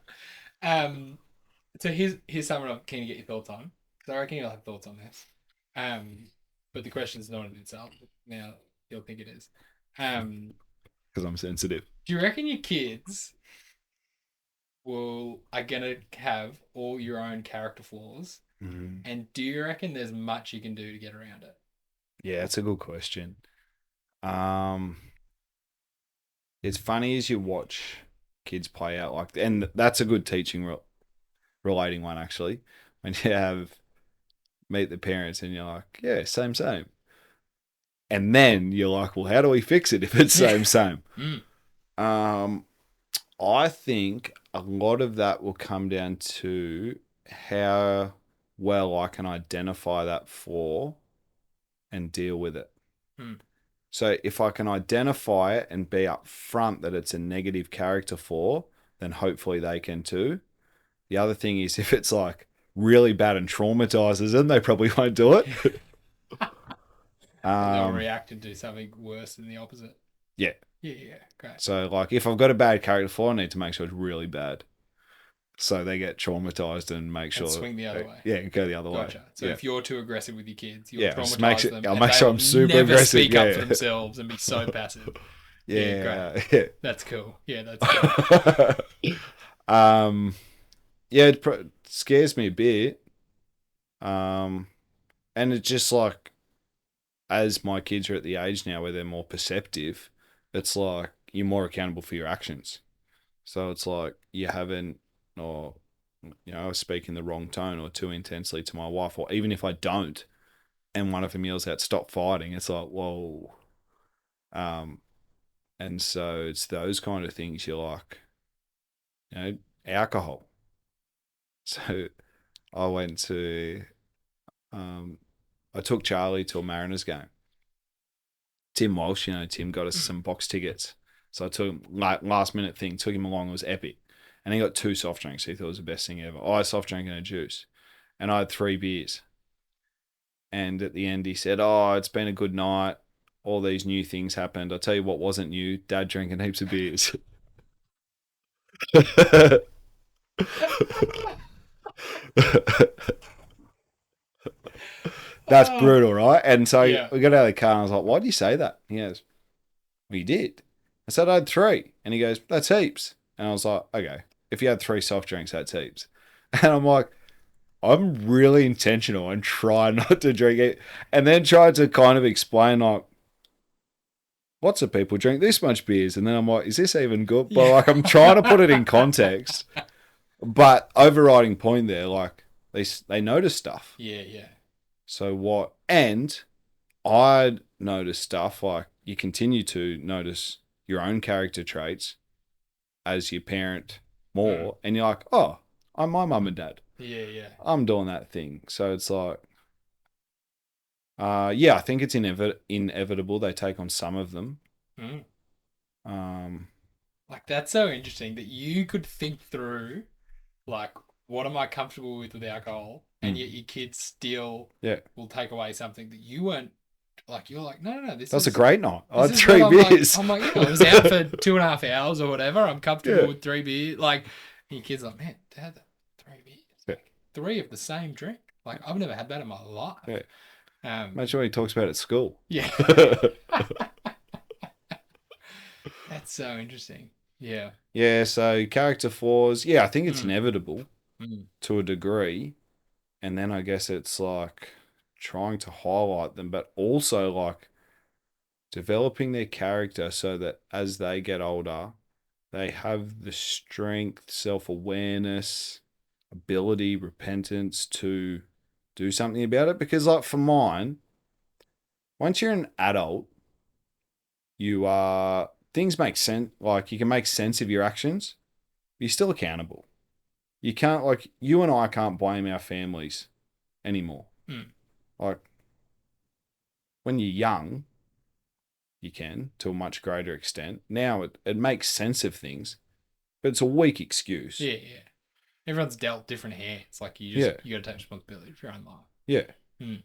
So here's something I'm keen to get your thoughts on, because I reckon you'll have thoughts on this. But the question's not in itself. Now you'll think it is. Um, Because I'm sensitive. do you reckon your kids are gonna have all your own character flaws? And do you reckon there's much you can do to get around it? Yeah, it's a good question. Um, it's funny as you watch kids play out like, and that's a good teaching relating one actually. When you have meet the parents and you're like, yeah, same, same. And then you're like, well, how do we fix it if it's same, same? Mm. Um, I think a lot of that will come down to how well I can identify that flaw and deal with it. Mm. So if I can identify it and be upfront that it's a negative character flaw, then hopefully they can too. The other thing is if it's like really bad and traumatizes them, they probably won't do it. They'll react and do something worse than the opposite. Yeah. Yeah, great. So like if I've got a bad character flaw, I need to make sure it's really bad. So they get traumatized and make sure swing the other way. Yeah, go the other Gotcha. way. So yeah. if you're too aggressive with your kids, you'll Yeah, just traumatize them. I'll and make sure they'll I'm super never aggressive. speak Yeah, up yeah. for themselves and be so passive. Yeah, Great. yeah. That's cool. Yeah, that's cool. Yeah, it scares me a bit. And it's just like as my kids are at the age now where they're more perceptive, it's like you're more accountable for your actions. So it's like you haven't, or I was speaking the wrong tone or too intensely to my wife, or even if I don't, and one of them yells out, "Stop fighting!" It's like, whoa. And so it's those kind of things you're like, alcohol. So I went to, I took Charlie to a Mariners game. Tim Walsh, Tim got us some box tickets. So I took him, last minute thing, took him along. It was epic. And he got 2 soft drinks. He thought it was the best thing ever. I had a soft drink and a juice. And I had 3 beers. And at the end, he said, "Oh, it's been a good night. All these new things happened. I'll tell you what wasn't new. Dad drinking heaps of beers." That's brutal, right? And so Yeah. we got out of the car and I was like, "Why did you say that?" He goes, "Well, you did." I said, "I had 3." And he goes, "That's heaps." And I was like, "Okay, if you had 3 soft drinks, that's heaps." And I'm like, I'm really intentional and try not to drink it. And then try to kind of explain, like, lots of people drink this much beers. And then I'm like, is this even good? But like, I'm trying to put it in context. But overriding point there, like, they notice stuff. Yeah. So what? And I notice stuff like you continue to notice your own character traits as you parent more, and you're like, oh, I'm my mum and dad. Yeah. I'm doing that thing. So it's like, yeah, I think it's inevitable they take on some of them. Like, that's so interesting that you could think through, like, what am I comfortable with alcohol? And yet your kids still will take away something that you weren't, like, you're like, no, That's a great night. I had this is 3 what beers. I'm like, I was out for 2.5 hours or whatever. I'm comfortable with 3 beers. Like, and your kid's like, man, Dad, 3 beers. Like, 3 of the same drink. Like, I've never had that in my life. Yeah. Imagine what he talks about at school. Yeah. That's so interesting. Yeah. Yeah, so character flaws, I think it's inevitable to a degree. And then I guess it's like trying to highlight them, but also like developing their character so that as they get older, they have the strength, self-awareness, ability, repentance to do something about it. Because like for mine, once you're an adult, you are things make sense. Like you can make sense of your actions, but you're still accountable. You can't like you and I can't blame our families anymore. Like when you're young, you can to a much greater extent. Now it makes sense of things, but it's a weak excuse. Yeah. Everyone's dealt different hands. Like you got to take responsibility for your own life. Yeah. Yeah,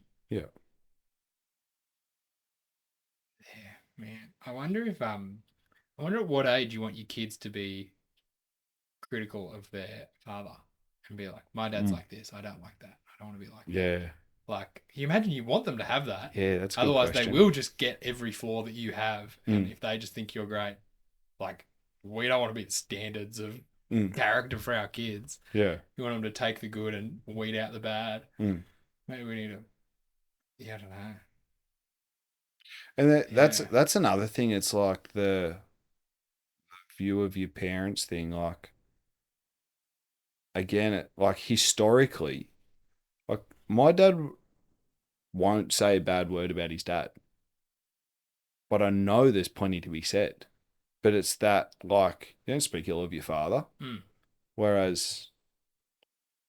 man. I wonder at what age you want your kids to be critical of their father and be like, my dad's like this. I don't like that. I don't want to be like that. Yeah. Like, you imagine you want them to have that. Yeah, that's a good Otherwise, they question. will just get every flaw that you have. And Mm. if they just think you're great, like, we don't want to be the standards of Mm. character for our kids. Yeah. You want them to take the good and weed out the bad. Mm. Maybe we need to, yeah, I don't know. And Yeah. that's another thing. It's like the view of your parents thing. Like again, like historically, like my dad won't say a bad word about his dad, but I know there's plenty to be said. But it's that like you don't speak ill of your father, Mm. whereas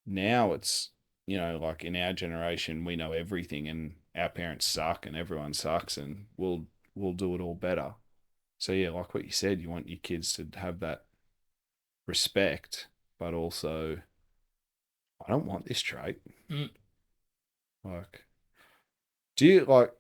now it's like in our generation we know everything and our parents suck and everyone sucks and we'll do it all better. So yeah, like what you said, you want your kids to have that respect, but also I don't want this trait. Mm. Like, do you like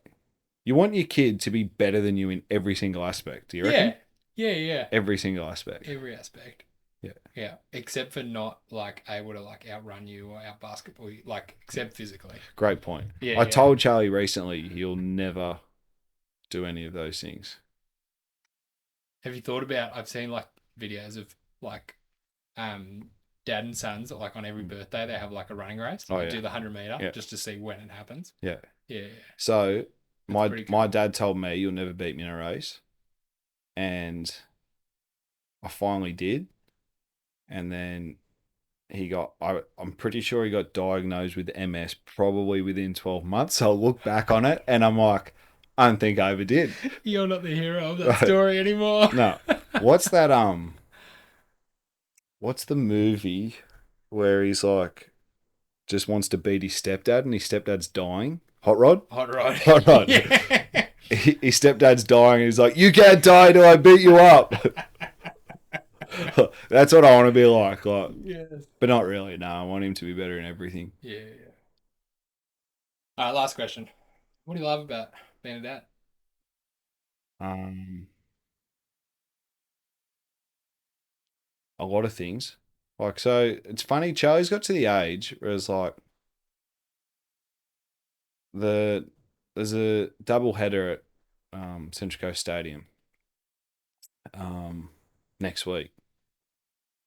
you want your kid to be better than you in every single aspect? Do you Yeah. reckon? Yeah. Yeah. Every single aspect. Every aspect. Yeah. Yeah. Except for not like able to like outrun you or out basketball you, like except physically. Great point. Yeah. I Yeah. told Charlie recently he'll never do any of those things. Have you thought about? I've seen like videos of like um dad and sons like on every birthday they have like a running race. Oh They yeah. do the 100 meter Yeah. just to see when it happens. Yeah. Yeah. So That's my pretty my cool. dad told me you'll never beat me in a race, and I finally did. And then I'm pretty sure he got diagnosed with MS probably within 12 months. So I'll look back on it and I'm like, I don't think I ever did. You're not the hero of that Right. story anymore. No. What's that? What's the movie where he's like just wants to beat his stepdad and his stepdad's dying? Hot Rod? Hot rod. Hot Rod. Yeah. His stepdad's dying and he's like, you can't die till I beat you up. That's what I want to be like. Yes. But not really. No, I want him to be better in everything. Yeah. All right. Last question. What do you love about being a dad? Um, a lot of things. Like, so it's funny, Charlie's got to the age where it's like there's a double header at Central Coast Stadium um, next week.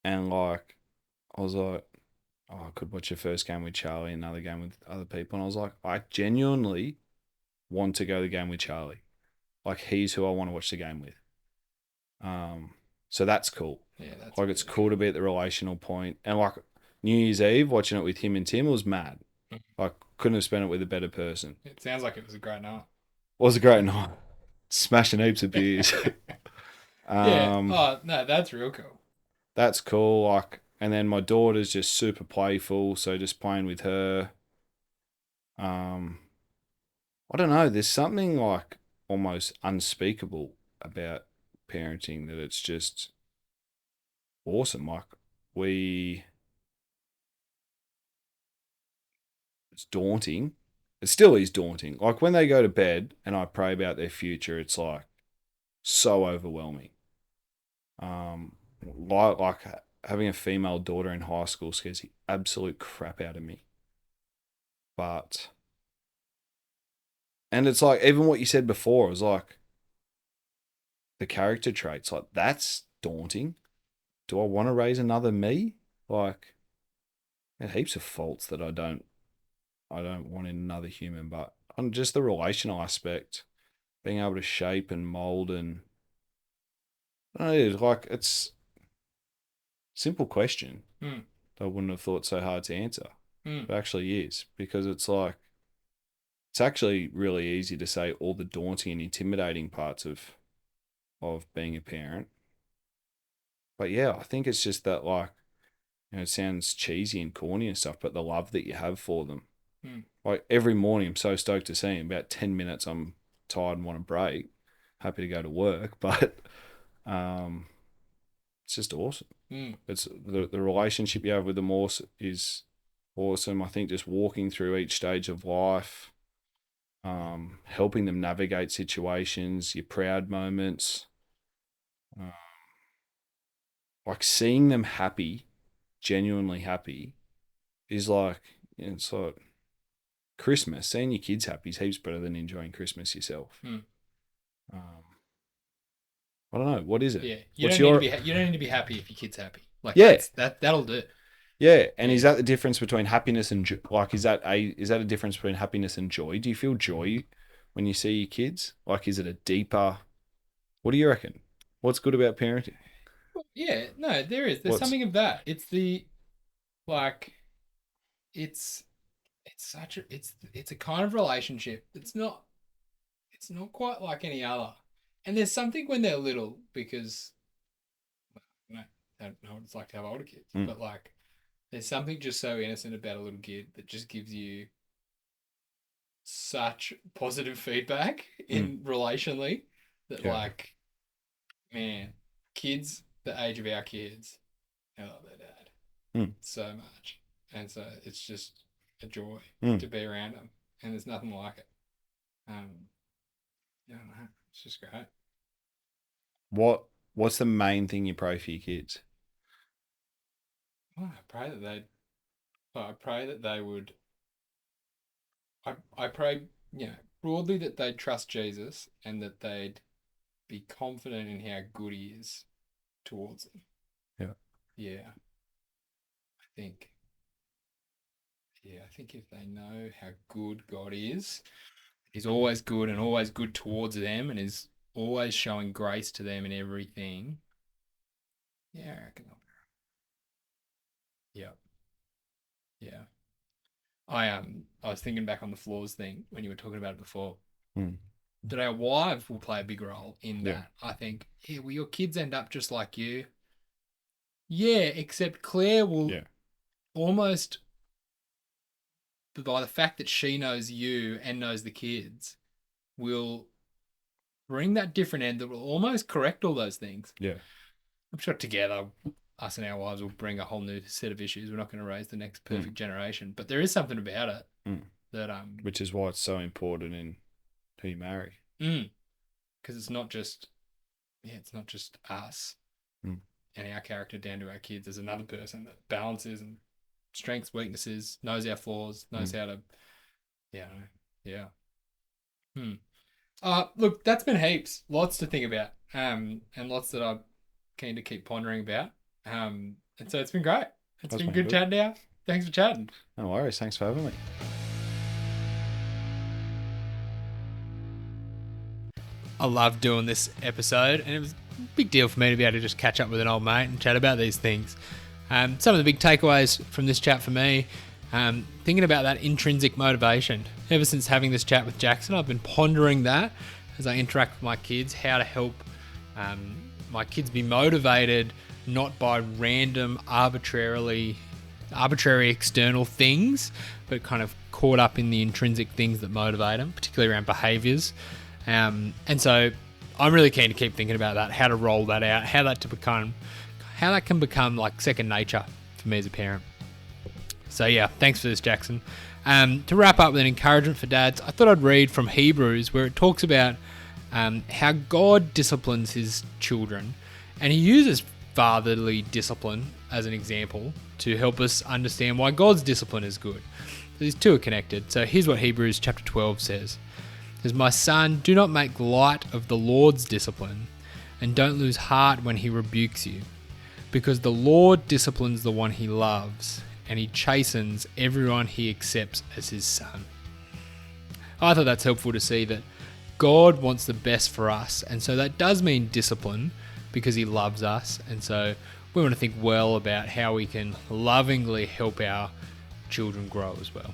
And like I was like, oh, I could watch your first game with Charlie, another game with other people. And I was like, I genuinely want to go to the game with Charlie. Like he's who I want to watch the game with. So that's cool. Yeah, that's Like it's cool to be at the relational point. And like New Year's Eve, watching it with him and Tim was mad. Like couldn't have spent it with a better person. It sounds like it was a great night. Was a great night. Smashing heaps of beers. Yeah. Oh no, that's real cool. That's cool. Like, and then my daughter's just super playful, so just playing with her. I don't know. There's something like almost unspeakable about parenting that it's just awesome. Like we, it's daunting. It still is daunting. Like when they go to bed and I pray about their future, it's like so overwhelming. Like having a female daughter in high school scares the absolute crap out of me. But, and it's like, even what you said before, it was like the character traits, like that's daunting. Do I want to raise another me? Like, there's heaps of faults that I don't want in another human, but on just the relational aspect, being able to shape and mold and, I don't know, like it's a simple question. Mm. I wouldn't have thought so hard to answer. Mm. It actually is because it's like, it's actually really easy to say all the daunting and intimidating parts of being a parent. But yeah, I think it's just that like, it sounds cheesy and corny and stuff, but the love that you have for them. Mm. Like every morning, I'm so stoked to see him. About 10 minutes, I'm tired and want a break. Happy to go to work, but it's just awesome. Mm. It's the relationship you have with them is awesome. I think just walking through each stage of life, helping them navigate situations, your proud moments, like seeing them happy, genuinely happy, is like it's like Christmas, seeing your kids happy is heaps better than enjoying Christmas yourself. I don't know. What is it? Yeah, you What's don't need to be happy if your kid's happy. Like, Yeah. that'll do. Yeah, and is that the difference between happiness and like is that a difference between happiness and joy? Do you feel joy when you see your kids? Like, is it a deeper? What do you reckon? What's good about parenting? Yeah, no, there is. There's something of that. It's the like, it's it's a kind of relationship. It's not quite like any other. And there's something when they're little because I don't know what it's like to have older kids, but like there's something just so innocent about a little kid that just gives you such positive feedback in relationally that like, man, kids the age of our kids, I love their dad so much. And so it's just a joy to be around them. And there's nothing like it. I don't know. It's just great. What's the main thing you pray for your kids? Well, I pray that they would. I pray, broadly that they'd trust Jesus and that they'd be confident in how good He is towards them. Yeah. Yeah. I think if they know how good God is, He's always good and always good towards them and is always showing grace to them in everything. Yeah, I reckon they'll be right. Yeah. Yeah. I was thinking back on the flaws thing when you were talking about it before. That our wives will play a big role in that. Yeah. I think, will your kids end up just like you? Yeah, except Claire will almost, by the fact that she knows you and knows the kids, will bring that different end that will almost correct all those things. Yeah. I'm sure together, us and our wives will bring a whole new set of issues. We're not going to raise the next perfect generation, but there is something about it that which is why it's so important in who you marry. Because it's not just us and our character down to our kids. There's another person that balances and strengths, weaknesses, knows our flaws, knows how to, look, that's been heaps, lots to think about, and lots that I'm keen to keep pondering about. And so it's been great. It's been good chatting now. Thanks for chatting. No worries. Thanks for having me. I love doing this episode, and it was a big deal for me to be able to just catch up with an old mate and chat about these things. Some of the big takeaways from this chat for me, thinking about that intrinsic motivation. Ever since having this chat with Jackson, I've been pondering that as I interact with my kids, how to help my kids be motivated not by random, arbitrary external things, but kind of caught up in the intrinsic things that motivate them, particularly around behaviours. And so I'm really keen to keep thinking about that, how to roll that out, how that can become like second nature for me as a parent. So yeah, thanks for this, Jackson. To wrap up with an encouragement for dads, I thought I'd read from Hebrews where it talks about how God disciplines His children, and He uses fatherly discipline as an example to help us understand why God's discipline is good. So these two are connected. So here's what Hebrews chapter 12 says. It says, "My son, do not make light of the Lord's discipline, and don't lose heart when He rebukes you, because the Lord disciplines the one He loves, and He chastens everyone He accepts as His son." I thought that's helpful to see that God wants the best for us, and so that does mean discipline because He loves us, and so we want to think well about how we can lovingly help our children grow as well.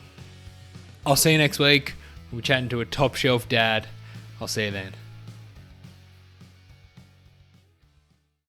I'll see you next week. We're chatting to a top shelf dad. I'll see you then.